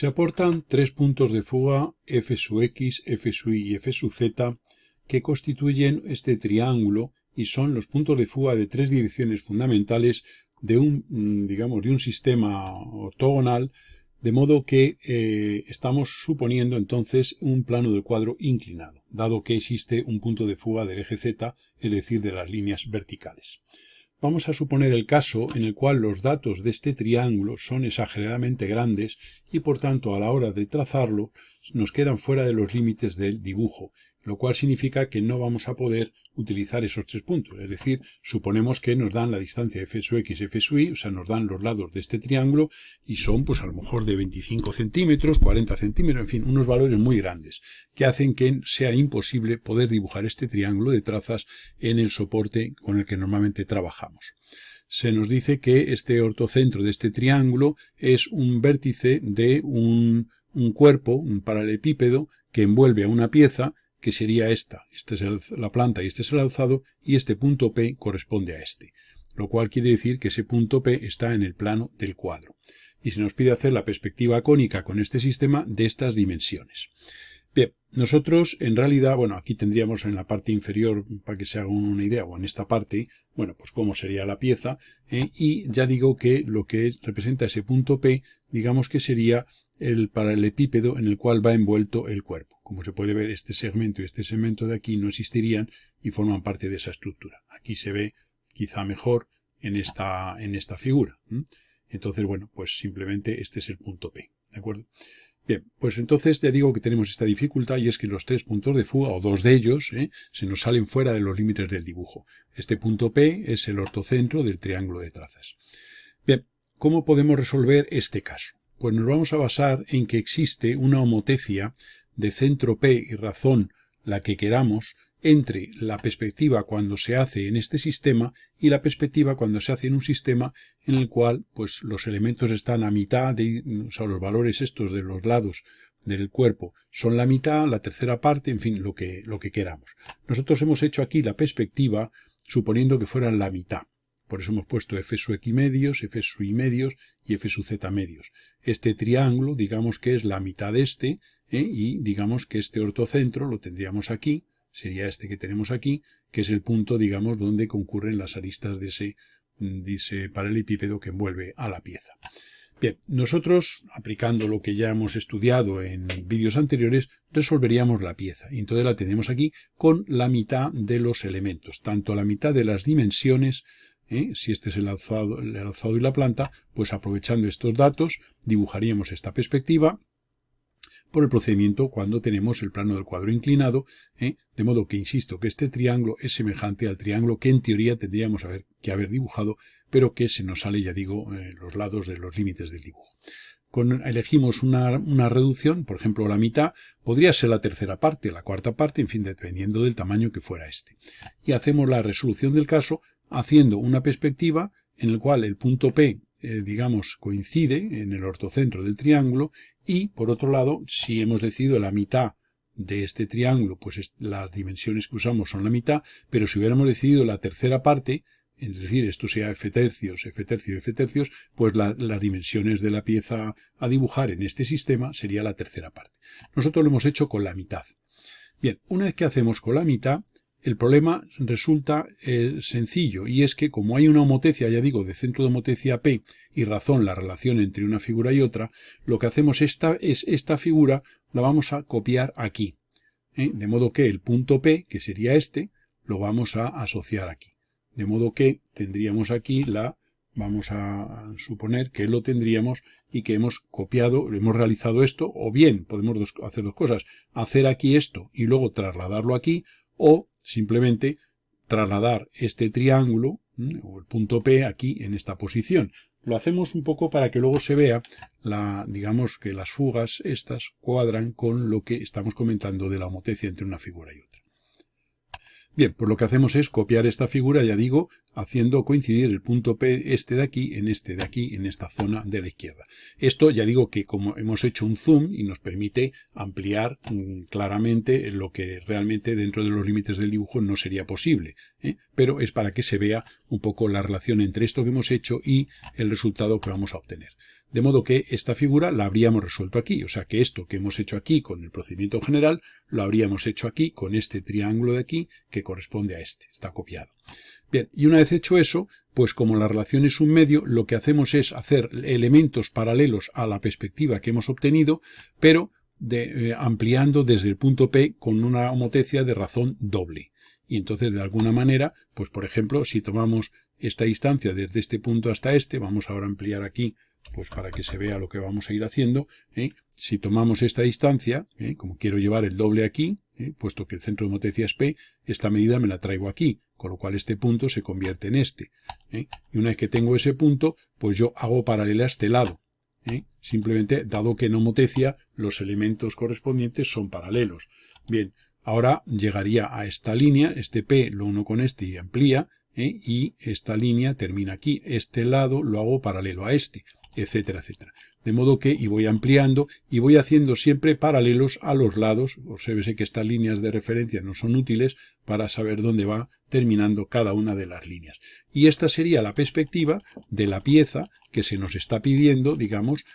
Se aportan tres puntos de fuga f sub x, f sub y y f sub z que constituyen este triángulo y son los puntos de fuga de tres direcciones fundamentales de un sistema ortogonal, de modo que estamos suponiendo entonces un plano del cuadro inclinado, dado que existe un punto de fuga del eje z, es decir, de las líneas verticales. Vamos a suponer el caso en el cual los datos de este triángulo son exageradamente grandes y por tanto a la hora de trazarlo nos quedan fuera de los límites del dibujo, lo cual significa que no vamos a poder utilizar esos tres puntos. Es decir, suponemos que nos dan la distancia f sub x, f sub y, o sea, nos dan los lados de este triángulo y son pues a lo mejor de 25 centímetros, 40 centímetros, en fin, unos valores muy grandes que hacen que sea imposible poder dibujar este triángulo de trazas en el soporte con el que normalmente trabajamos. Se nos dice que este ortocentro de este triángulo es un vértice de un cuerpo, un paralelepípedo que envuelve a una pieza que sería esta. Esta es la planta y este es el alzado y este punto P corresponde a este, lo cual quiere decir que ese punto P está en el plano del cuadro. Y se nos pide hacer la perspectiva cónica con este sistema de estas dimensiones. Bien, nosotros en realidad, bueno, aquí tendríamos en la parte inferior, para que se hagan una idea, o en esta parte, bueno, pues cómo sería la pieza, y ya digo que lo que representa ese punto P, digamos que sería el paralelepípedo en el cual va envuelto el cuerpo. Como se puede ver, este segmento y este segmento de aquí no existirían y forman parte de esa estructura. Aquí se ve quizá mejor en esta figura. Entonces, bueno, pues simplemente este es el punto P, ¿de acuerdo? Bien, pues entonces ya digo que tenemos esta dificultad y es que los tres puntos de fuga, o dos de ellos, se nos salen fuera de los límites del dibujo. Este punto P es el ortocentro del triángulo de trazas. Bien, ¿cómo podemos resolver este caso? Pues nos vamos a basar en que existe una homotecia de centro P y razón, la que queramos, entre la perspectiva cuando se hace en este sistema y la perspectiva cuando se hace en un sistema en el cual pues los elementos están a mitad, o sea, los valores estos de los lados del cuerpo son la mitad, la tercera parte, en fin, lo que queramos. Nosotros hemos hecho aquí la perspectiva suponiendo que fueran la mitad. Por eso hemos puesto f sub x medios, f sub y medios y f sub z medios. Este triángulo, digamos que es la mitad de este, y digamos que este ortocentro lo tendríamos aquí, sería este que tenemos aquí, que es el punto, digamos, donde concurren las aristas de ese paralelepípedo que envuelve a la pieza. Bien, nosotros, aplicando lo que ya hemos estudiado en vídeos anteriores, resolveríamos la pieza. Y entonces la tenemos aquí con la mitad de los elementos, tanto la mitad de las dimensiones, si este es el alzado y la planta, pues aprovechando estos datos, dibujaríamos esta perspectiva por el procedimiento cuando tenemos el plano del cuadro inclinado, de modo que insisto que este triángulo es semejante al triángulo que en teoría tendríamos que haber dibujado, pero que se nos sale, ya digo, los lados de los límites del dibujo. Elegimos una reducción, por ejemplo la mitad, podría ser la tercera parte, la cuarta parte, en fin, dependiendo del tamaño que fuera este. Y hacemos la resolución del caso haciendo una perspectiva en la cual el punto P, digamos, coincide en el ortocentro del triángulo y, por otro lado, si hemos decidido la mitad de este triángulo, pues las dimensiones que usamos son la mitad, pero si hubiéramos decidido la tercera parte, es decir, esto sea f tercios, f tercios, f tercios, pues las dimensiones de la pieza a dibujar en este sistema sería la tercera parte. Nosotros lo hemos hecho con la mitad. Bien, una vez que hacemos con la mitad, el problema resulta sencillo, y es que como hay una homotecia, ya digo, de centro de homotecia P y razón la relación entre una figura y otra, lo que hacemos es esta figura la vamos a copiar aquí. De modo que el punto P, que sería este, lo vamos a asociar aquí. De modo que tendríamos aquí vamos a suponer que lo tendríamos y que hemos copiado, hemos realizado esto, o bien podemos hacer dos cosas, hacer aquí esto y luego trasladarlo aquí, o simplemente trasladar este triángulo o el punto P aquí en esta posición. Lo hacemos un poco para que luego se vea, digamos que las fugas estas cuadran con lo que estamos comentando de la homotecia entre una figura y otra. Bien, pues lo que hacemos es copiar esta figura, ya digo, haciendo coincidir el punto P este de aquí, en esta zona de la izquierda. Esto ya digo que como hemos hecho un zoom y nos permite ampliar claramente lo que realmente dentro de los límites del dibujo no sería posible, pero es para que se vea un poco la relación entre esto que hemos hecho y el resultado que vamos a obtener. De modo que esta figura la habríamos resuelto aquí. O sea que esto que hemos hecho aquí con el procedimiento general, lo habríamos hecho aquí con este triángulo de aquí que corresponde a este. Está copiado. Bien, y una vez hecho eso, pues como la relación es un medio, lo que hacemos es hacer elementos paralelos a la perspectiva que hemos obtenido, pero ampliando desde el punto P con una homotecia de razón doble. Y entonces, de alguna manera, pues por ejemplo, si tomamos esta distancia desde este punto hasta este, vamos ahora a ampliar aquí, pues para que se vea lo que vamos a ir haciendo, si tomamos esta distancia, como quiero llevar el doble aquí, puesto que el centro de homotecia es P, esta medida me la traigo aquí, con lo cual este punto se convierte en este. Y una vez que tengo ese punto, pues yo hago paralela a este lado. Simplemente, dado que en homotecia los elementos correspondientes son paralelos. Bien, ahora llegaría a esta línea, este P lo uno con este y amplía, y esta línea termina aquí. Este lado lo hago paralelo a este, etcétera, etcétera. De modo que, y voy ampliando, y voy haciendo siempre paralelos a los lados. Obsérvese que estas líneas de referencia no son útiles para saber dónde va terminando cada una de las líneas. Y esta sería la perspectiva de la pieza que se nos está pidiendo, digamos,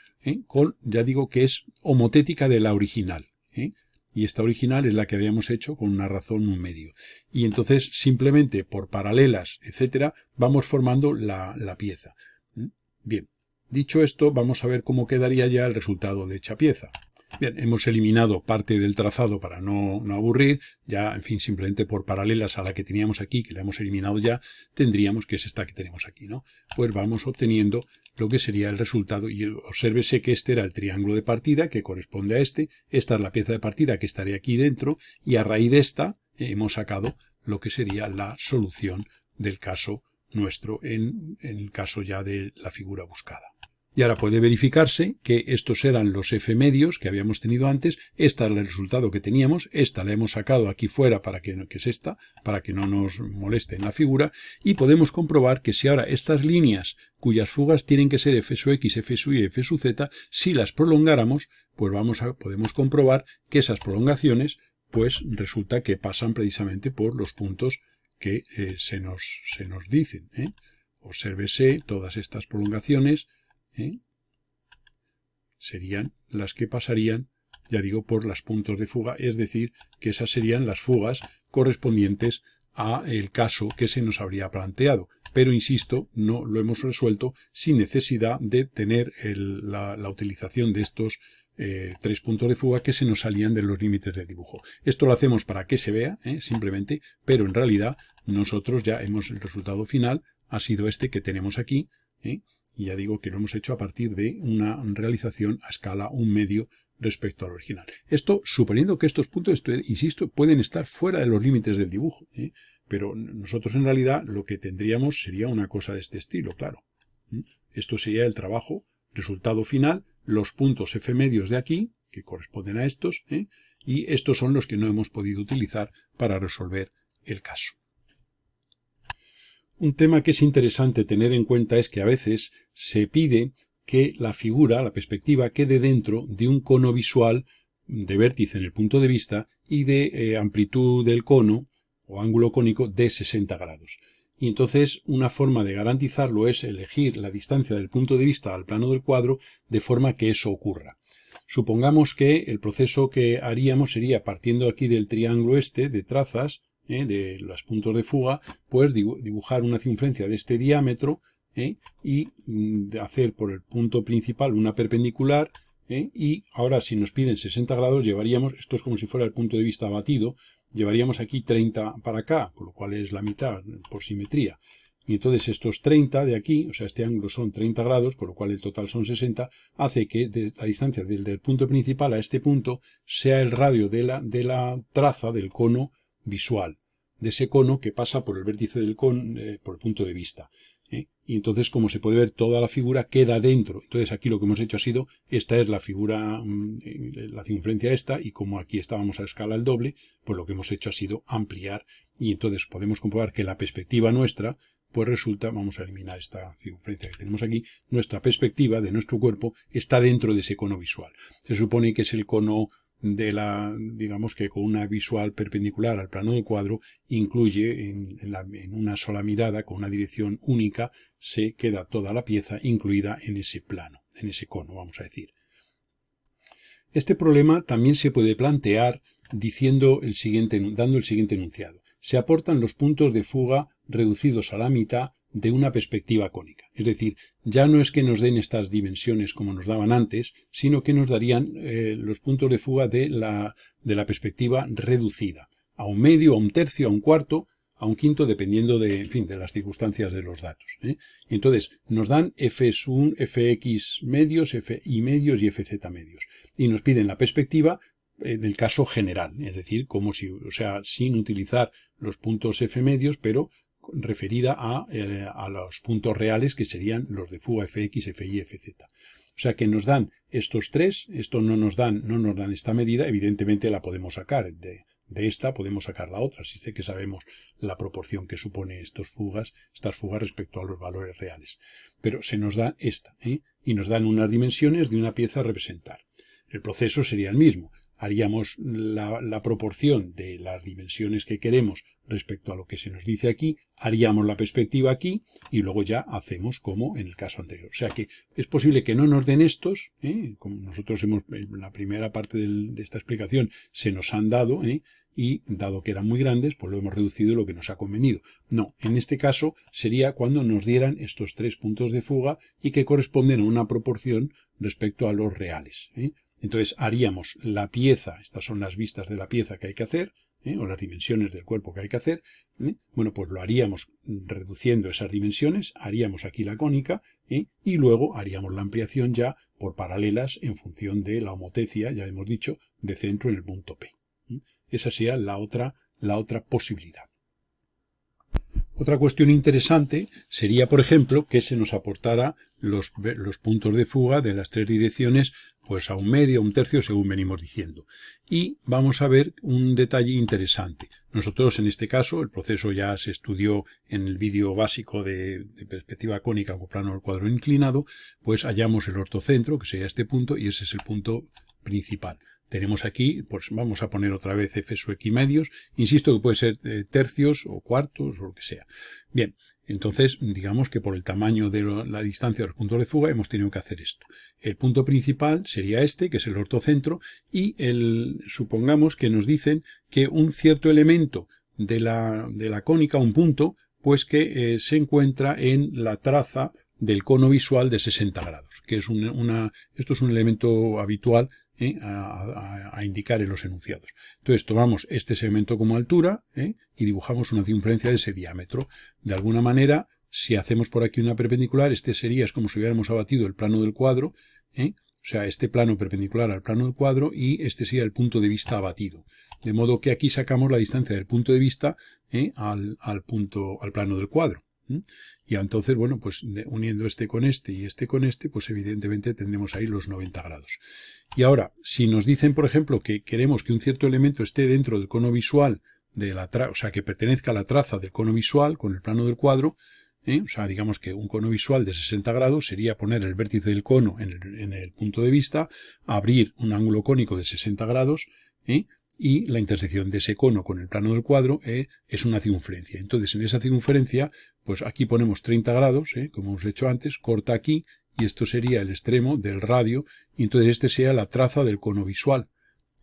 ya digo que es homotética de la original. Y esta original es la que habíamos hecho con una razón un medio. Y entonces, simplemente por paralelas, etcétera, vamos formando la pieza. Bien, dicho esto, vamos a ver cómo quedaría ya el resultado de dicha pieza. Bien, hemos eliminado parte del trazado para no aburrir, ya, en fin, simplemente por paralelas a la que teníamos aquí, que la hemos eliminado ya, tendríamos, que es esta que tenemos aquí, ¿no? Pues vamos obteniendo lo que sería el resultado, y obsérvese que este era el triángulo de partida, que corresponde a este, esta es la pieza de partida que estaría aquí dentro, y a raíz de esta hemos sacado lo que sería la solución del caso nuestro, en el caso ya de la figura buscada. Y ahora puede verificarse que estos eran los F medios que habíamos tenido antes, este es el resultado que teníamos, esta la hemos sacado aquí fuera para que es esta, para que no nos moleste en la figura, y podemos comprobar que si ahora estas líneas cuyas fugas tienen que ser F sub X, F sub Y, F sub Z, si las prolongáramos, pues podemos comprobar que esas prolongaciones, pues resulta que pasan precisamente por los puntos que se nos dicen. Obsérvese todas estas prolongaciones, serían las que pasarían, ya digo, por los puntos de fuga, es decir, que esas serían las fugas correspondientes a el caso que se nos habría planteado. Pero, insisto, no lo hemos resuelto sin necesidad de tener la utilización de estos 3 puntos de fuga que se nos salían de los límites de dibujo. Esto lo hacemos para que se vea, simplemente, pero en realidad nosotros ya el resultado final ha sido este que tenemos aquí, y ya digo que lo hemos hecho a partir de una realización a escala 1 medio respecto al original. Esto suponiendo que estos puntos, insisto, pueden estar fuera de los límites del dibujo, pero nosotros en realidad lo que tendríamos sería una cosa de este estilo, claro. Esto sería el trabajo, resultado final, los puntos F medios de aquí, que corresponden a estos, y estos son los que no hemos podido utilizar para resolver el caso. Un tema que es interesante tener en cuenta es que a veces se pide que la figura, la perspectiva, quede dentro de un cono visual de vértice en el punto de vista y de amplitud del cono o ángulo cónico de 60 grados. Y entonces una forma de garantizarlo es elegir la distancia del punto de vista al plano del cuadro de forma que eso ocurra. Supongamos que el proceso que haríamos sería, partiendo aquí del triángulo este de trazas, de los puntos de fuga, pues dibujar una circunferencia de este diámetro y hacer por el punto principal una perpendicular, y ahora si nos piden 60 grados llevaríamos, esto es como si fuera el punto de vista batido, llevaríamos aquí 30 para acá, con lo cual es la mitad por simetría. Y entonces estos 30 de aquí, o sea, este ángulo son 30 grados, con lo cual el total son 60, hace que la distancia del punto principal a este punto sea el radio de la traza del cono visual, de ese cono que pasa por el vértice del cono, por el punto de vista. Y entonces, como se puede ver, toda la figura queda dentro. Entonces aquí lo que hemos hecho ha sido, esta es la figura, la circunferencia esta, y como aquí estábamos a escala el doble, pues lo que hemos hecho ha sido ampliar, y entonces podemos comprobar que la perspectiva nuestra, pues resulta, vamos a eliminar esta circunferencia que tenemos aquí, nuestra perspectiva de nuestro cuerpo está dentro de ese cono visual. Se supone que es el cono digamos que con una visual perpendicular al plano del cuadro, incluye en una sola mirada, con una dirección única, se queda toda la pieza incluida en ese plano. ese cono, vamos a decir. Este problema también se puede plantear dando el siguiente enunciado. Se aportan los puntos de fuga reducidos a la mitad de una perspectiva cónica. Es decir, ya no es que nos den estas dimensiones como nos daban antes, sino que nos darían los puntos de fuga de la perspectiva reducida, a un medio, a un tercio, a un cuarto, a un quinto, dependiendo de las circunstancias de los datos. Entonces, nos dan f1, fx medios, fi medios y fz medios. Y nos piden la perspectiva en el caso general, es decir, sin utilizar los puntos f medios, pero referida a los puntos reales, que serían los de fuga fx, fi y fz. O sea que nos dan estos tres, esto no nos dan esta medida, evidentemente la podemos sacar, de esta podemos sacar la otra, si sé que sabemos la proporción que supone estas fugas respecto a los valores reales. Pero se nos da esta, y nos dan unas dimensiones de una pieza a representar. El proceso sería el mismo. Haríamos la proporción de las dimensiones que queremos respecto a lo que se nos dice aquí, haríamos la perspectiva aquí y luego ya hacemos como en el caso anterior. O sea que es posible que no nos den estos, como nosotros en la primera parte de esta explicación se nos han dado, y dado que eran muy grandes, pues lo hemos reducido lo que nos ha convenido. No, en este caso sería cuando nos dieran estos 3 puntos de fuga y que corresponden a una proporción respecto a los reales. Entonces haríamos la pieza, estas son las vistas de la pieza que hay que hacer, o las dimensiones del cuerpo que hay que hacer. Bueno, pues lo haríamos reduciendo esas dimensiones, haríamos aquí la cónica, y luego haríamos la ampliación ya por paralelas en función de la homotecia, ya hemos dicho, de centro en el punto P. Esa sería la otra posibilidad. Otra cuestión interesante sería, por ejemplo, que se nos aportara los puntos de fuga de las 3 direcciones, pues a un medio, a un tercio, según venimos diciendo. Y vamos a ver un detalle interesante. Nosotros, en este caso, el proceso ya se estudió en el vídeo básico de perspectiva cónica con plano del cuadro inclinado, pues hallamos el ortocentro, que sería este punto, y ese es el punto principal. Tenemos aquí, pues vamos a poner otra vez f sub x medios, insisto que puede ser tercios o cuartos o lo que sea. Bien, entonces digamos que por el tamaño de la distancia de los puntos de fuga hemos tenido que hacer esto. El punto principal sería este, que es el ortocentro, y supongamos que nos dicen que un cierto elemento de la cónica, un punto, pues que se encuentra en la traza del cono visual de 60 grados, que es esto es un elemento habitual a indicar en los enunciados. Entonces tomamos este segmento como altura y dibujamos una circunferencia de ese diámetro. De alguna manera, si hacemos por aquí una perpendicular, es como si hubiéramos abatido el plano del cuadro, o sea, este plano perpendicular al plano del cuadro, y este sería el punto de vista abatido. De modo que aquí sacamos la distancia del punto de vista al plano del cuadro. Y entonces, bueno, pues uniendo este con este y este con este, pues evidentemente tendremos ahí los 90 grados. Y ahora, si nos dicen, por ejemplo, que queremos que un cierto elemento esté dentro del cono visual, o sea, que pertenezca a la traza del cono visual con el plano del cuadro, o sea, digamos que un cono visual de 60 grados sería poner el vértice del cono en el punto de vista, abrir un ángulo cónico de 60 grados, y la intersección de ese cono con el plano del cuadro es una circunferencia. Entonces, en esa circunferencia, pues aquí ponemos 30 grados, como hemos hecho antes, corta aquí, y esto sería el extremo del radio, y entonces este sería la traza del cono visual.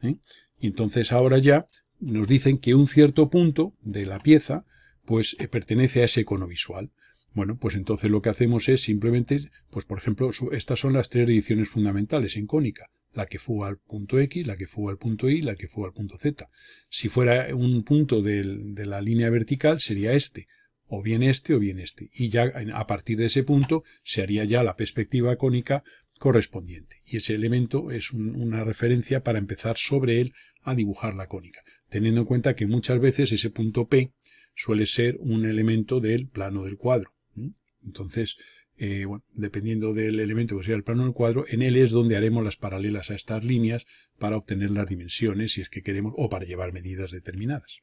Y entonces ahora ya nos dicen que un cierto punto de la pieza, pues pertenece a ese cono visual. Bueno, pues entonces lo que hacemos es simplemente, pues por ejemplo, estas son las 3 direcciones fundamentales en cónica. La que fuga al punto X, la que fuga al punto Y, la que fuga al punto Z. Si fuera un punto de la línea vertical, sería este, o bien este, o bien este. Y ya a partir de ese punto se haría ya la perspectiva cónica correspondiente. Y ese elemento es una referencia para empezar sobre él a dibujar la cónica, teniendo en cuenta que muchas veces ese punto P suele ser un elemento del plano del cuadro. Entonces, bueno, dependiendo del elemento que sea el plano del cuadro, en él es donde haremos las paralelas a estas líneas para obtener las dimensiones, si es que queremos, o para llevar medidas determinadas.